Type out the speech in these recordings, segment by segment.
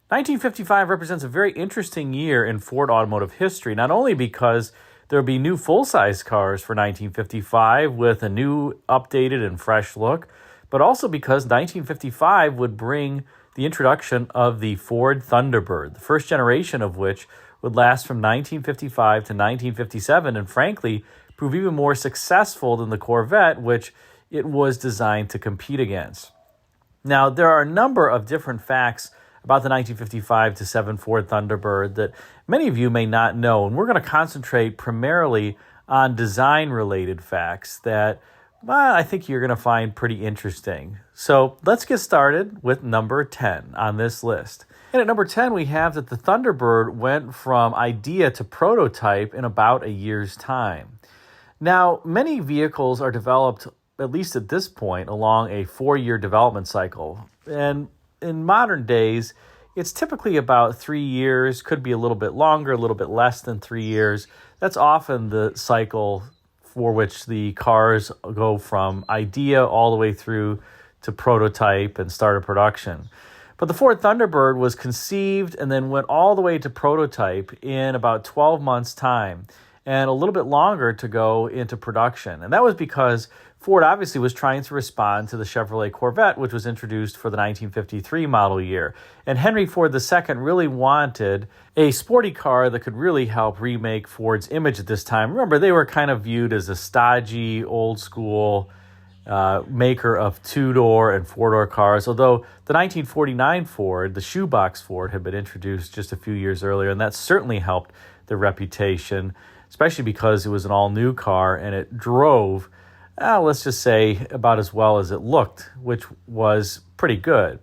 1955 represents a very interesting year in Ford automotive history, not only because there will be new full-size cars for 1955 with a new, updated, and fresh look, but also because 1955 would bring the introduction of the Ford Thunderbird, the first generation of which would last from 1955 to 1957, and frankly, prove even more successful than the Corvette, which it was designed to compete against. Now, there are a number of different facts about the 1955-7 Ford Thunderbird that many of you may not know, and we're going to concentrate primarily on design-related facts that I think you're going to find pretty interesting. So let's get started with number 10 on this list. And at number 10, we have that the Thunderbird went from idea to prototype in about a year's time. Now, many vehicles are developed, at least at this point, along a 4-year development cycle. And in modern days, it's typically about 3 years, could be a little bit longer, a little bit less than 3 years. That's often the cycle for which the cars go from idea all the way through to prototype and start of production. But the Ford Thunderbird was conceived and then went all the way to prototype in about 12 months' time, and a little bit longer to go into production. And that was because Ford obviously was trying to respond to the Chevrolet Corvette, which was introduced for the 1953 model year. And Henry Ford II really wanted a sporty car that could really help remake Ford's image at this time. Remember, they were kind of viewed as a stodgy, old-school maker of two-door and four-door cars, although the 1949 Ford, the shoebox Ford, had been introduced just a few years earlier, and that certainly helped their reputation, especially because it was an all-new car and it drove, let's just say, about as well as it looked, which was pretty good.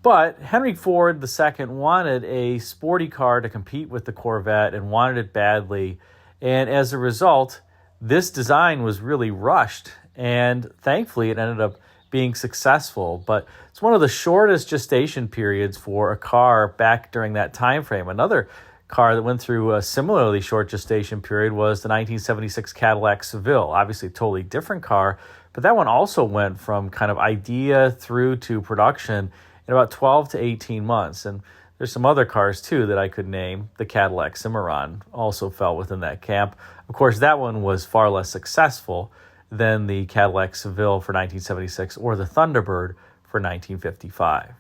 But Henry Ford II wanted a sporty car to compete with the Corvette and wanted it badly, and as a result, this design was really rushed, and thankfully it ended up being successful. But it's one of the shortest gestation periods for a car back during that time frame. Another car that went through a similarly short gestation period was the 1976 Cadillac Seville. Obviously a totally different car, but that one also went from kind of idea through to production in about 12 to 18 months. And there's some other cars too that I could name. The Cadillac Cimarron also fell within that camp. Of course, that one was far less successful than the Cadillac Seville for 1976 or the Thunderbird for 1955.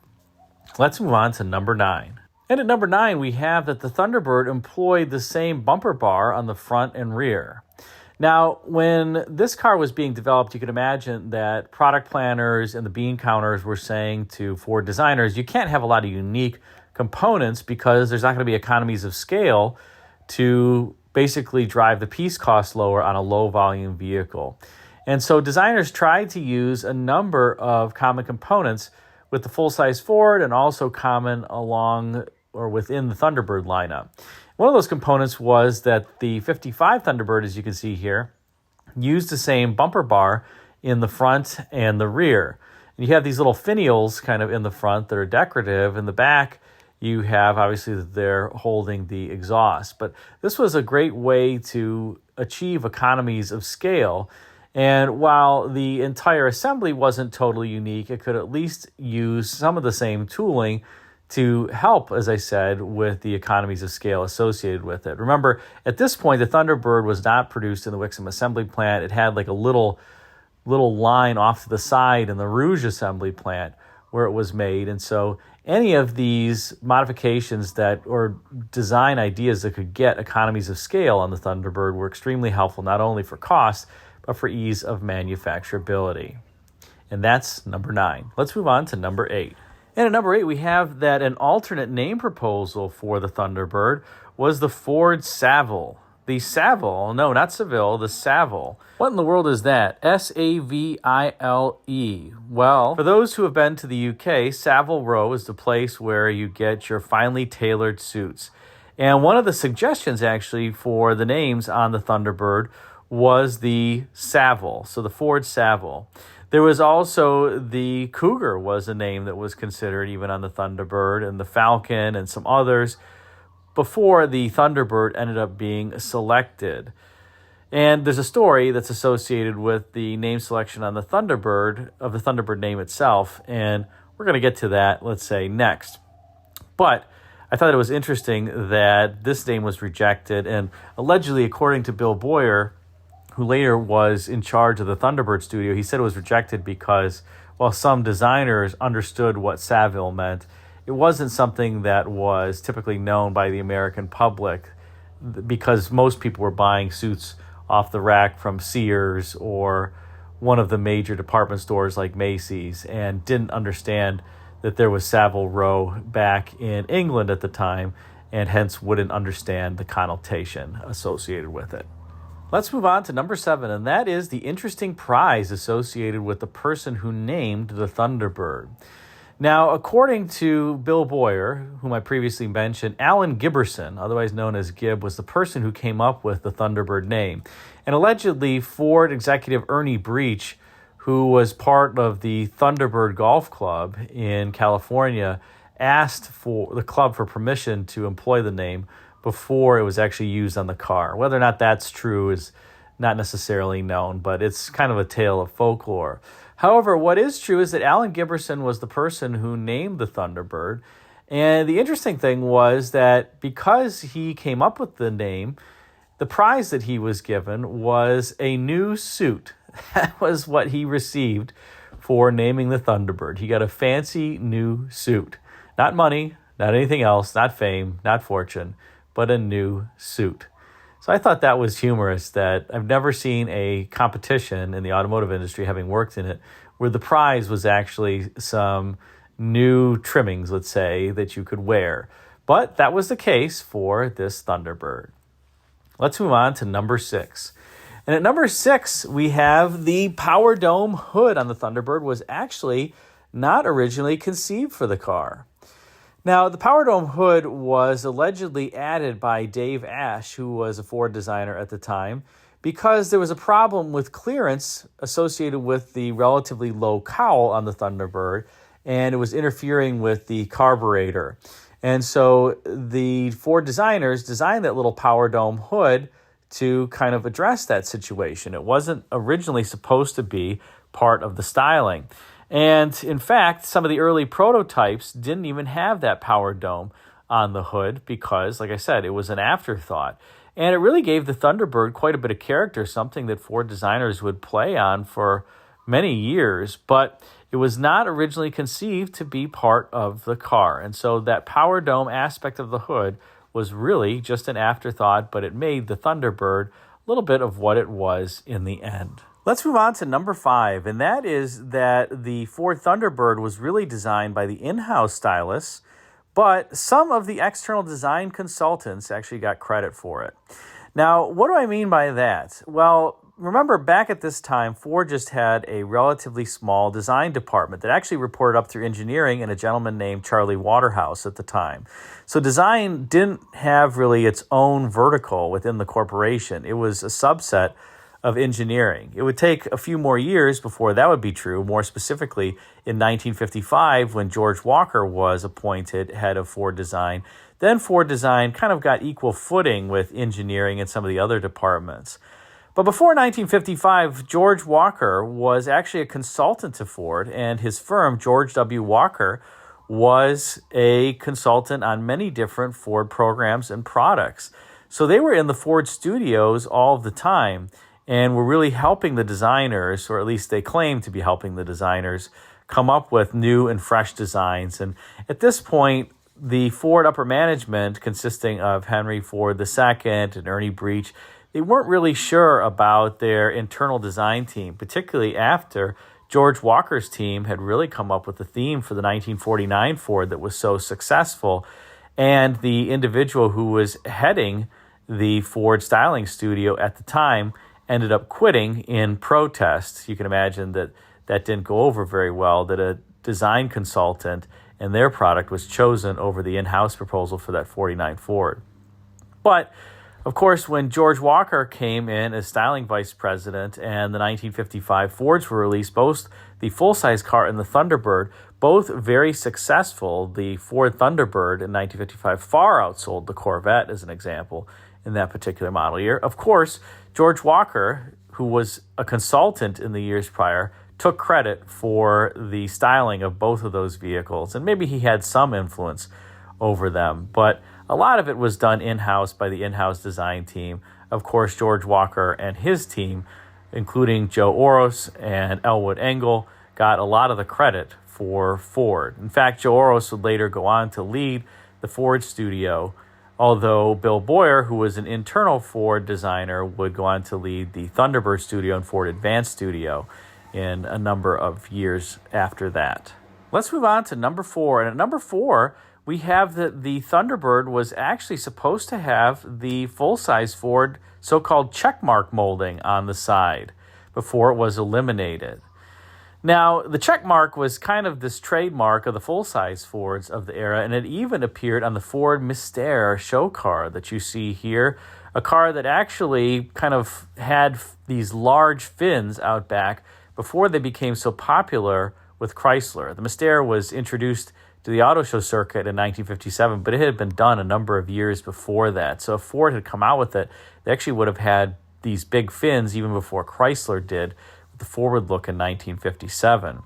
Let's move on to number 9. And at number 9, we have that the Thunderbird employed the same bumper bar on the front and rear. Now, when this car was being developed, you could imagine that product planners and the bean counters were saying to Ford designers, you can't have a lot of unique components because there's not going to be economies of scale to basically drive the piece cost lower on a low-volume vehicle. And so designers tried to use a number of common components with the full-size Ford and also common along or within the Thunderbird lineup. One of those components was that the 55 Thunderbird, as you can see here, used the same bumper bar in the front and the rear. And you have these little finials kind of in the front that are decorative. In the back, you have, obviously, they're holding the exhaust. But this was a great way to achieve economies of scale. And while the entire assembly wasn't totally unique, it could at least use some of the same tooling to help, as I said, with the economies of scale associated with it. Remember, at this point, the Thunderbird was not produced in the Wixom assembly plant. It had like a little line off to the side in the Rouge assembly plant where it was made. And so any of these modifications or design ideas that could get economies of scale on the Thunderbird were extremely helpful, not only for cost, but for ease of manufacturability. And that's number 9. Let's move on to number 8. And at number 8, we have that an alternate name proposal for the Thunderbird was the Ford Savile. The Savile, no, not Seville, the Savile. What in the world is that? Savile. Well, for those who have been to the UK, Savile Row is the place where you get your finely tailored suits. And one of the suggestions, actually, for the names on the Thunderbird was the Savile, so the Ford Savile. There was also the Cougar was a name that was considered even on the Thunderbird, and the Falcon and some others before the Thunderbird ended up being selected. And there's a story that's associated with the name selection on the Thunderbird, of the Thunderbird name itself, and we're going to get to that, let's say, next. But I thought it was interesting that this name was rejected, and allegedly, according to Bill Boyer, who later was in charge of the Thunderbird studio, he said it was rejected because while some designers understood what Savile meant, it wasn't something that was typically known by the American public because most people were buying suits off the rack from Sears or one of the major department stores like Macy's and didn't understand that there was Savile Row back in England at the time and hence wouldn't understand the connotation associated with it. Let's move on to number 7, and that is the interesting prize associated with the person who named the Thunderbird. Now, according to Bill Boyer, whom I previously mentioned, Alan Giberson, otherwise known as Gib, was the person who came up with the Thunderbird name. And allegedly, Ford executive Ernie Breach, who was part of the Thunderbird Golf Club in California, asked for the club for permission to employ the name before it was actually used on the car. Whether or not that's true is not necessarily known, but it's kind of a tale of folklore. However, what is true is that Alan Giberson was the person who named the Thunderbird. And the interesting thing was that because he came up with the name, the prize that he was given was a new suit. That was what he received for naming the Thunderbird. He got a fancy new suit. Not money, not anything else, not fame, not fortune, but a new suit. So I thought that was humorous that I've never seen a competition in the automotive industry, having worked in it, where the prize was actually some new trimmings, let's say, that you could wear. But that was the case for this Thunderbird. Let's move on to number 6. And at number 6, we have the Power Dome hood on the Thunderbird was actually not originally conceived for the car. Now, the Power Dome hood was allegedly added by Dave Ash, who was a Ford designer at the time, because there was a problem with clearance associated with the relatively low cowl on the Thunderbird, and it was interfering with the carburetor. And so the Ford designers designed that little Power Dome hood to kind of address that situation. It wasn't originally supposed to be part of the styling. And in fact, some of the early prototypes didn't even have that Power Dome on the hood because, like I said, it was an afterthought. And it really gave the Thunderbird quite a bit of character, something that Ford designers would play on for many years. But it was not originally conceived to be part of the car. And so that Power Dome aspect of the hood was really just an afterthought, but it made the Thunderbird a little bit of what it was in the end. Let's move on to number 5, and that is that the Ford Thunderbird was really designed by the in-house stylists, but some of the external design consultants actually got credit for it. Now, what do I mean by that? Well, remember back at this time, Ford just had a relatively small design department that actually reported up through engineering and a gentleman named Charlie Waterhouse at the time. So design didn't have really its own vertical within the corporation. It was a subset of engineering. It would take a few more years before that would be true, more specifically in 1955 when George Walker was appointed head of Ford Design. Then Ford Design kind of got equal footing with engineering and some of the other departments. But before 1955, George Walker was actually a consultant to Ford, and his firm, George W. Walker, was a consultant on many different Ford programs and products. So they were in the Ford studios all the time and were really helping the designers, or at least they claimed to be helping the designers, come up with new and fresh designs. And at this point, the Ford upper management, consisting of Henry Ford II and Ernie Breach, they weren't really sure about their internal design team, particularly after George Walker's team had really come up with the theme for the 1949 Ford that was so successful. And the individual who was heading the Ford styling studio at the time ended up quitting in protest. You can imagine that that didn't go over very well, that a design consultant and their product was chosen over the in-house proposal for that 49 Ford. But of course, when George Walker came in as styling vice president and the 1955 Fords were released, both the full-size car and the Thunderbird, both very successful. The Ford Thunderbird in 1955 far outsold the Corvette, as an example, in that particular model year. Of course, George Walker, who was a consultant in the years prior, took credit for the styling of both of those vehicles, and maybe he had some influence over them. But a lot of it was done in-house by the in-house design team. Of course, George Walker and his team, including Joe Oros and Elwood Engel, got a lot of the credit for Ford. In fact, Joe Oros would later go on to lead the Ford studio, although Bill Boyer, who was an internal Ford designer, would go on to lead the Thunderbird studio and Ford Advanced studio in a number of years after that. Let's move on to number 4. And at number 4, we have that the Thunderbird was actually supposed to have the full-size Ford so-called checkmark molding on the side before it was eliminated. Now, the checkmark was kind of this trademark of the full-size Fords of the era, and it even appeared on the Ford Mystère show car that you see here, a car that actually kind of had these large fins out back before they became so popular with Chrysler. The Mystère was introduced to the auto show circuit in 1957, but it had been done a number of years before that. So if Ford had come out with it, they actually would have had these big fins even before Chrysler did, with the forward look in 1957. In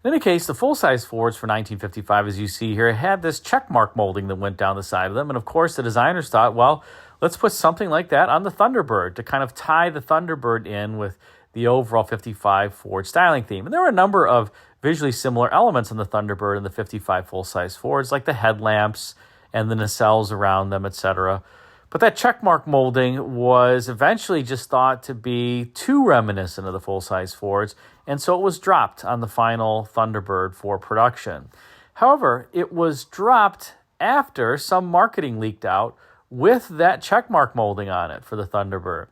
any case, the full-size Fords for 1955, as you see here, had this checkmark molding that went down the side of them. And of course, the designers thought, well, let's put something like that on the Thunderbird to kind of tie the Thunderbird in with the overall 55 Ford styling theme. And there were a number of visually similar elements in the Thunderbird and the 55 full-size Fords, like the headlamps and the nacelles around them, etc. But that checkmark molding was eventually just thought to be too reminiscent of the full-size Fords, and so it was dropped on the final Thunderbird for production. However, it was dropped after some marketing leaked out with that checkmark molding on it for the Thunderbird.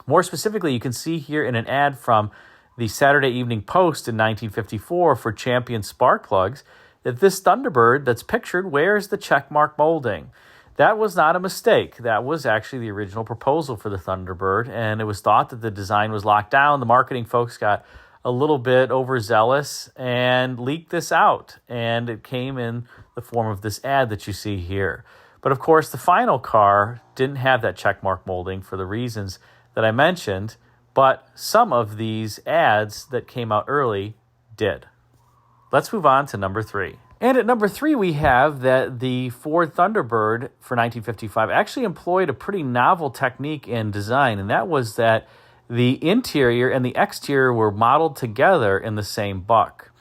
More specifically, you can see here in an ad from the Saturday Evening Post in 1954 for Champion spark plugs that this Thunderbird that's pictured wears the checkmark molding. That was not a mistake. That was actually the original proposal for the Thunderbird, and it was thought that the design was locked down. The marketing folks got a little bit overzealous and leaked this out, and it came in the form of this ad that you see here. But of course, the final car didn't have that checkmark molding for the reasons that I mentioned, but some of these ads that came out early did. Let's move on to number 3. And at number 3, we have that the Ford Thunderbird for 1955 actually employed a pretty novel technique in design, and that was that the interior and the exterior were modeled together in the same buck.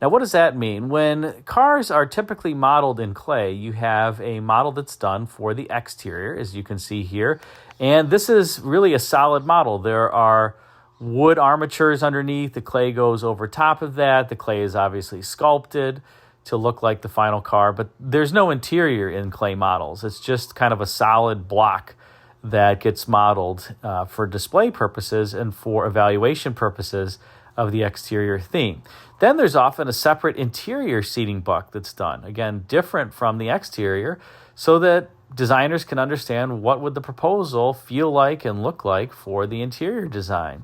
Now, what does that mean? When cars are typically modeled in clay, you have a model that's done for the exterior, as you can see here, and this is really a solid model. There are wood armatures underneath. The clay goes over top of that. The clay is obviously sculpted to look like the final car, but there's no interior in clay models. It's just kind of a solid block that gets modeled for display purposes and for evaluation purposes of the exterior theme. Then there's often a separate interior seating buck that's done, again, different from the exterior, so that designers can understand what would the proposal feel like and look like for the interior design.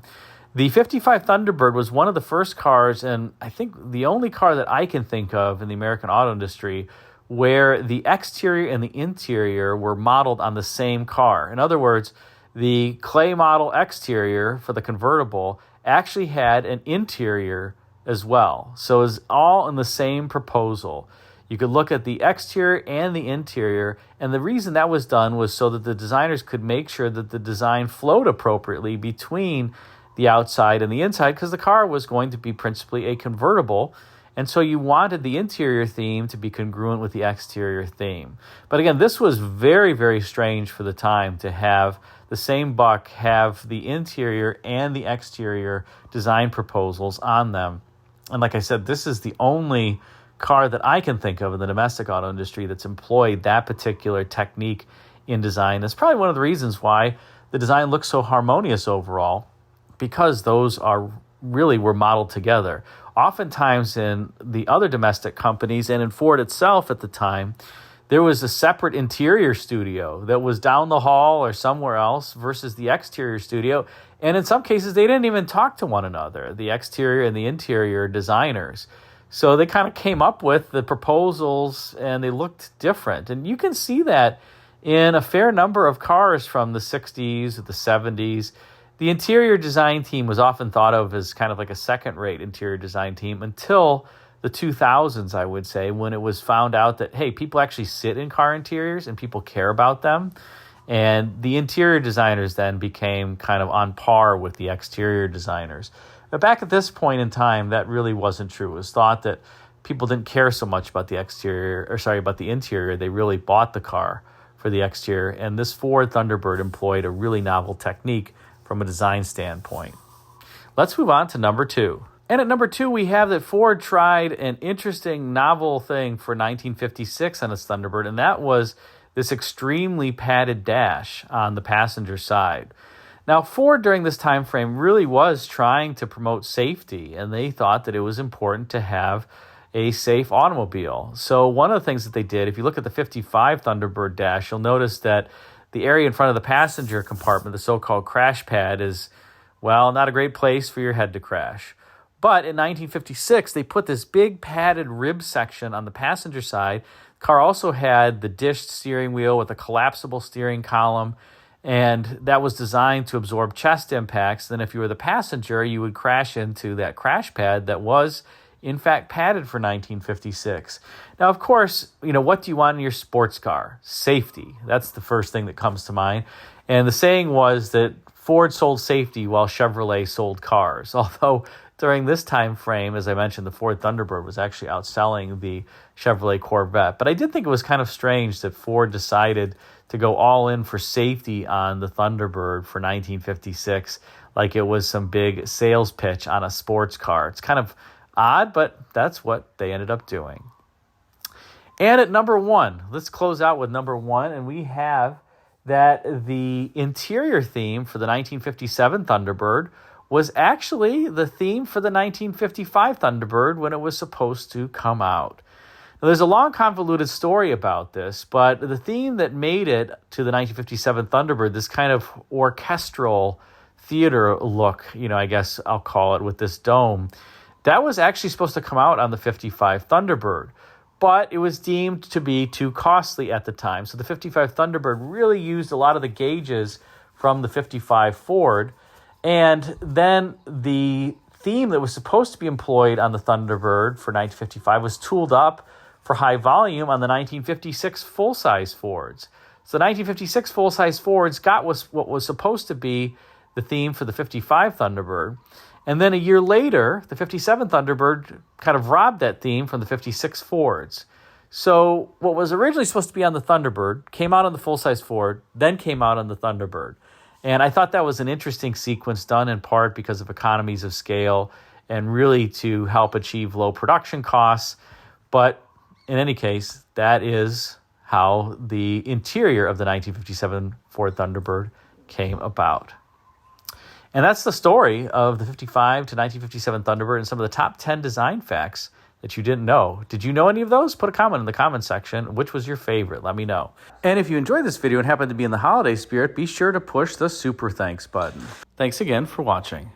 The 55 Thunderbird was one of the first cars, and I think the only car that I can think of in the American auto industry where the exterior and the interior were modeled on the same car. In other words, the clay model exterior for the convertible actually had an interior as well. So it was all in the same proposal. You could look at the exterior and the interior, and the reason that was done was so that the designers could make sure that the design flowed appropriately between the outside and the inside, because the car was going to be principally a convertible, and so you wanted the interior theme to be congruent with the exterior theme. But again, this was very, very strange for the time to have the same buck have the interior and the exterior design proposals on them. And like I said, this is the only car that I can think of in the domestic auto industry that's employed that particular technique in design. That's probably one of the reasons why the design looks so harmonious overall, because those were modeled together. Oftentimes in the other domestic companies and in Ford itself at the time, there was a separate interior studio that was down the hall or somewhere else versus the exterior studio. And in some cases, they didn't even talk to one another, the exterior and the interior designers. So they kind of came up with the proposals and they looked different. And you can see that in a fair number of cars from the 60s, the 70s. The interior design team was often thought of as kind of like a second-rate interior design team until the 2000s, I would say, when it was found out that, hey, people actually sit in car interiors and people care about them. And the interior designers then became kind of on par with the exterior designers. But back at this point in time, that really wasn't true. It was thought that people didn't care so much about the about the interior. They really bought the car for the exterior. And this Ford Thunderbird employed a really novel technique from a design standpoint. Let's move on to number 2. And at number 2, we have that Ford tried an interesting novel thing for 1956 on its Thunderbird, and that was this extremely padded dash on the passenger side. Now, Ford during this time frame really was trying to promote safety, and they thought that it was important to have a safe automobile. So one of the things that they did, if you look at the 55 Thunderbird dash, you'll notice that the area in front of the passenger compartment, the so-called crash pad, is, well, not a great place for your head to crash. But in 1956, they put this big padded rib section on the passenger side. The car also had the dished steering wheel with a collapsible steering column, and that was designed to absorb chest impacts. Then if you were the passenger, you would crash into that crash pad that was, in fact, padded for 1956. Now, of course, what do you want in your sports car? Safety. That's the first thing that comes to mind. And the saying was that Ford sold safety while Chevrolet sold cars, although during this time frame, as I mentioned, the Ford Thunderbird was actually outselling the Chevrolet Corvette. But I did think it was kind of strange that Ford decided to go all in for safety on the Thunderbird for 1956, like it was some big sales pitch on a sports car. It's kind of odd, but that's what they ended up doing. And at number 1, let's close out with number 1, and we have that the interior theme for the 1957 Thunderbird was actually the theme for the 1955 Thunderbird when it was supposed to come out. Now, there's a long, convoluted story about this, but the theme that made it to the 1957 Thunderbird, this kind of orchestral theater look, I guess I'll call it, with this dome, that was actually supposed to come out on the 55 Thunderbird, but it was deemed to be too costly at the time. So the 55 Thunderbird really used a lot of the gauges from the 55 Ford. And then the theme that was supposed to be employed on the Thunderbird for 1955 was tooled up for high volume on the 1956 full-size Fords. So the 1956 full-size Fords got what was supposed to be the theme for the 55 Thunderbird. And then a year later, the 57 Thunderbird kind of robbed that theme from the 56 Fords. So what was originally supposed to be on the Thunderbird came out on the full-size Ford, then came out on the Thunderbird. And I thought that was an interesting sequence, done in part because of economies of scale and really to help achieve low production costs. But in any case, that is how the interior of the 1957 Ford Thunderbird came about. And that's the story of the 55 to 1957 Thunderbird and some of the top 10 design facts that you didn't know. Did you know any of those? Put a comment in the comment section. Which was your favorite? Let me know. And if you enjoyed this video and happen to be in the holiday spirit, be sure to push the super thanks button. Thanks again for watching.